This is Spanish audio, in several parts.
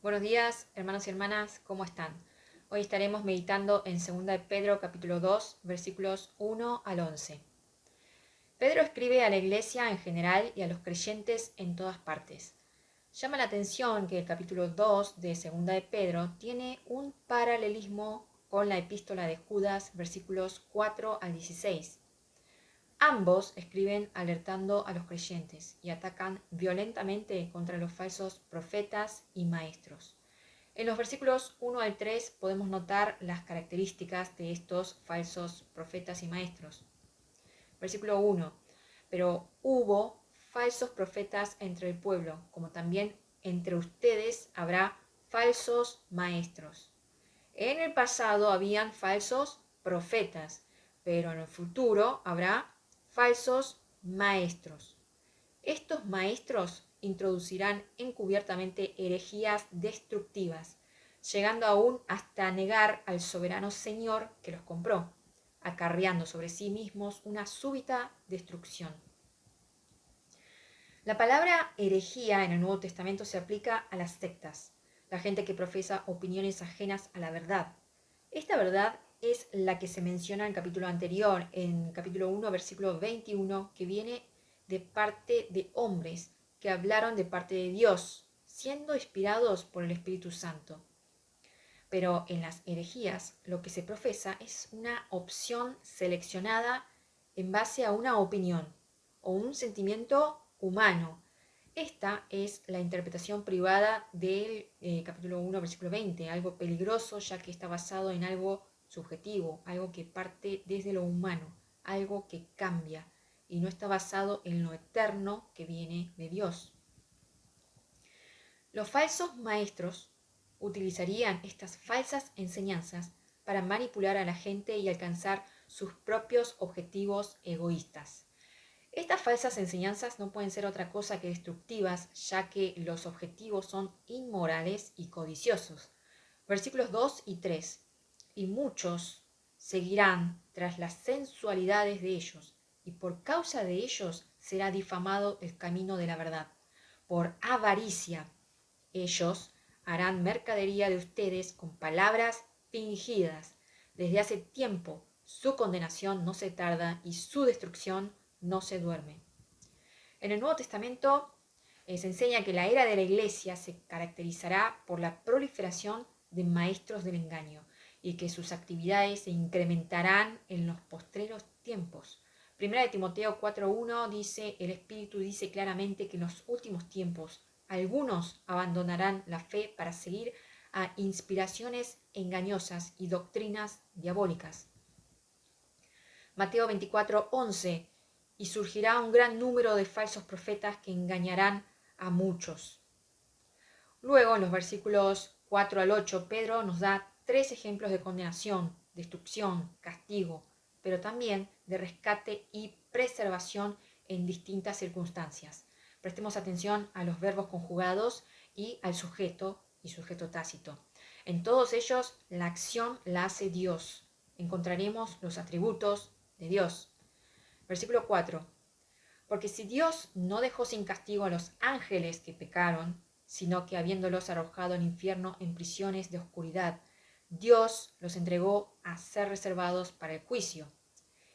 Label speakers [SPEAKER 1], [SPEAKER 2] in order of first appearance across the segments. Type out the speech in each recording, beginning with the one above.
[SPEAKER 1] Buenos días, hermanos y hermanas, ¿cómo están? Hoy estaremos meditando en 2 de Pedro, capítulo 2, versículos 1 al 11. Pedro escribe a la iglesia en general y a los creyentes en todas partes. Llama la atención que el capítulo 2 de 2 de Pedro tiene un paralelismo con la epístola de Judas, versículos 4 al 16. Ambos escriben alertando a los creyentes y atacan violentamente contra los falsos profetas y maestros. En los versículos 1 al 3 podemos notar las características de estos falsos profetas y maestros. Versículo 1. Pero hubo falsos profetas entre el pueblo, como también entre ustedes habrá falsos maestros. En el pasado habían falsos profetas, pero en el futuro habrá falsos maestros. Estos maestros introducirán encubiertamente herejías destructivas, llegando aún hasta negar al soberano Señor que los compró, acarreando sobre sí mismos una súbita destrucción. La palabra herejía en el Nuevo Testamento se aplica a las sectas, la gente que profesa opiniones ajenas a la verdad. Esta verdad es la que se menciona en el capítulo anterior, en capítulo 1, versículo 21, que viene de parte de hombres que hablaron de parte de Dios, siendo inspirados por el Espíritu Santo. Pero en las herejías lo que se profesa es una opción seleccionada en base a una opinión o un sentimiento humano. Esta es la interpretación privada del capítulo 1, versículo 20, algo peligroso ya que está basado en algo subjetivo, algo que parte desde lo humano, algo que cambia y no está basado en lo eterno que viene de Dios. Los falsos maestros utilizarían estas falsas enseñanzas para manipular a la gente y alcanzar sus propios objetivos egoístas. Estas falsas enseñanzas no pueden ser otra cosa que destructivas, ya que los objetivos son inmorales y codiciosos. Versículos 2 y 3. Y muchos seguirán tras las sensualidades de ellos, y por causa de ellos será difamado el camino de la verdad. Por avaricia, ellos harán mercadería de ustedes con palabras fingidas. Desde hace tiempo su condenación no se tarda y su destrucción no se duerme. En el Nuevo Testamento se enseña que la era de la iglesia se caracterizará por la proliferación de maestros del engaño y que sus actividades se incrementarán en los postreros tiempos. Primera de Timoteo 4:1 dice, el Espíritu dice claramente que en los últimos tiempos algunos abandonarán la fe para seguir a inspiraciones engañosas y doctrinas diabólicas. Mateo 24:11, y surgirá un gran número de falsos profetas que engañarán a muchos. Luego, en los versículos 4 al 8, Pedro nos da 3 ejemplos de condenación, destrucción, castigo, pero también de rescate y preservación en distintas circunstancias. Prestemos atención a los verbos conjugados y al sujeto y sujeto tácito. En todos ellos, la acción la hace Dios. Encontraremos los atributos de Dios. Versículo 4. Porque si Dios no dejó sin castigo a los ángeles que pecaron, sino que habiéndolos arrojado al infierno en prisiones de oscuridad, Dios los entregó a ser reservados para el juicio.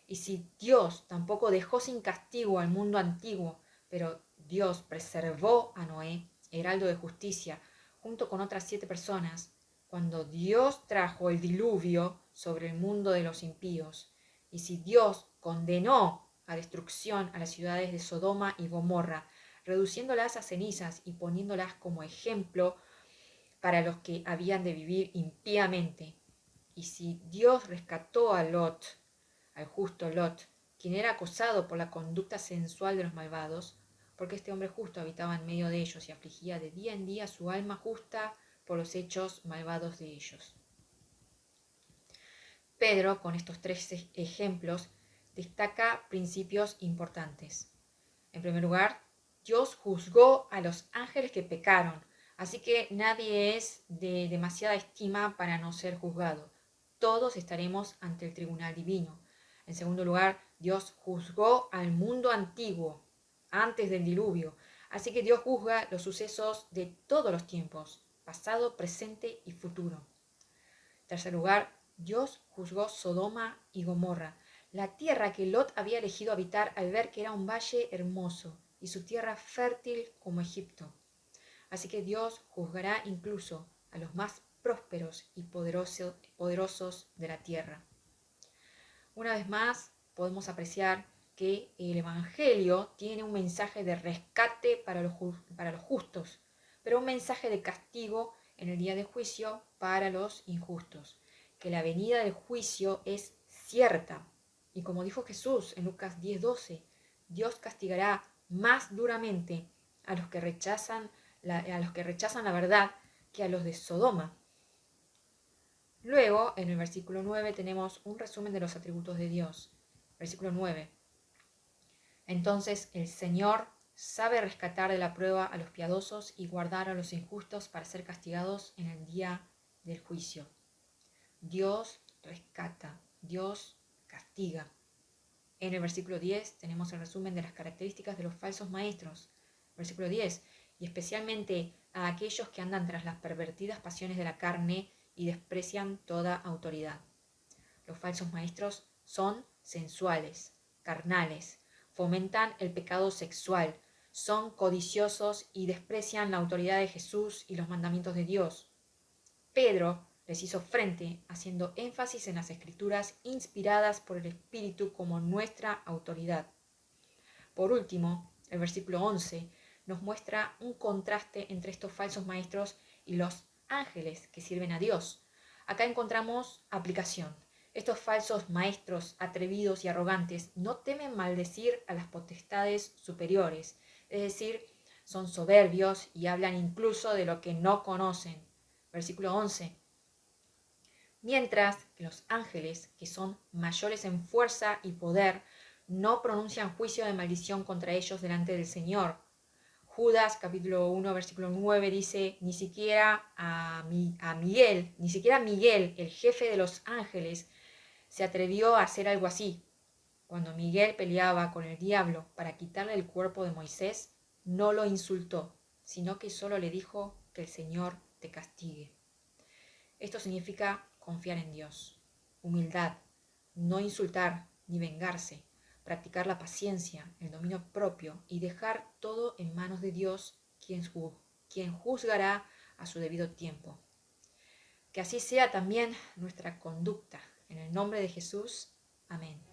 [SPEAKER 1] Y si Dios tampoco dejó sin castigo al mundo antiguo, pero Dios preservó a Noé, heraldo de justicia, junto con otras 7 personas, cuando Dios trajo el diluvio sobre el mundo de los impíos, y si Dios condenó a destrucción a las ciudades de Sodoma y Gomorra, reduciéndolas a cenizas y poniéndolas como ejemplo para los que habían de vivir impíamente, y si Dios rescató a Lot, al justo Lot, quien era acosado por la conducta sensual de los malvados, porque este hombre justo habitaba en medio de ellos y afligía de día en día su alma justa por los hechos malvados de ellos. Pedro, con estos 3 ejemplos, destaca principios importantes. En primer lugar, Dios juzgó a los ángeles que pecaron, así que nadie es de demasiada estima para no ser juzgado. Todos estaremos ante el tribunal divino. En segundo lugar, Dios juzgó al mundo antiguo, antes del diluvio, así que Dios juzga los sucesos de todos los tiempos, pasado, presente y futuro. En tercer lugar, Dios juzgó Sodoma y Gomorra, la tierra que Lot había elegido habitar al ver que era un valle hermoso y su tierra fértil como Egipto. Así que Dios juzgará incluso a los más prósperos y poderosos de la tierra. Una vez más, podemos apreciar que el Evangelio tiene un mensaje de rescate para los justos, pero un mensaje de castigo en el día de juicio para los injustos. Que la venida del juicio es cierta. Y como dijo Jesús en Lucas 10:12, Dios castigará más duramente a los que rechazan la verdad que a los de Sodoma. Luego, en el versículo 9 tenemos un resumen de los atributos de Dios. Versículo 9. Entonces el Señor sabe rescatar de la prueba a los piadosos y guardar a los injustos para ser castigados en el día del juicio. Dios rescata, Dios castiga. En el versículo 10 tenemos el resumen de las características de los falsos maestros. Versículo 10. Y especialmente a aquellos que andan tras las pervertidas pasiones de la carne y desprecian toda autoridad. Los falsos maestros son sensuales, carnales, fomentan el pecado sexual, son codiciosos y desprecian la autoridad de Jesús y los mandamientos de Dios. Pedro les hizo frente haciendo énfasis en las escrituras inspiradas por el Espíritu como nuestra autoridad. Por último, el versículo 11 nos muestra un contraste entre estos falsos maestros y los ángeles que sirven a Dios. Acá encontramos aplicación. Estos falsos maestros atrevidos y arrogantes no temen maldecir a las potestades superiores, es decir, son soberbios y hablan incluso de lo que no conocen. Versículo 11. Mientras que los ángeles, que son mayores en fuerza y poder, no pronuncian juicio de maldición contra ellos delante del Señor. Judas capítulo 1 versículo 9 dice, ni siquiera Miguel, el jefe de los ángeles, se atrevió a hacer algo así. Cuando Miguel peleaba con el diablo para quitarle el cuerpo de Moisés, no lo insultó, sino que solo le dijo que el Señor te castigue. Esto significa confiar en Dios, humildad, no insultar ni vengarse, practicar la paciencia, el dominio propio y dejar todo en manos de Dios, quien juzgará a su debido tiempo. Que así sea también nuestra conducta. En el nombre de Jesús. Amén.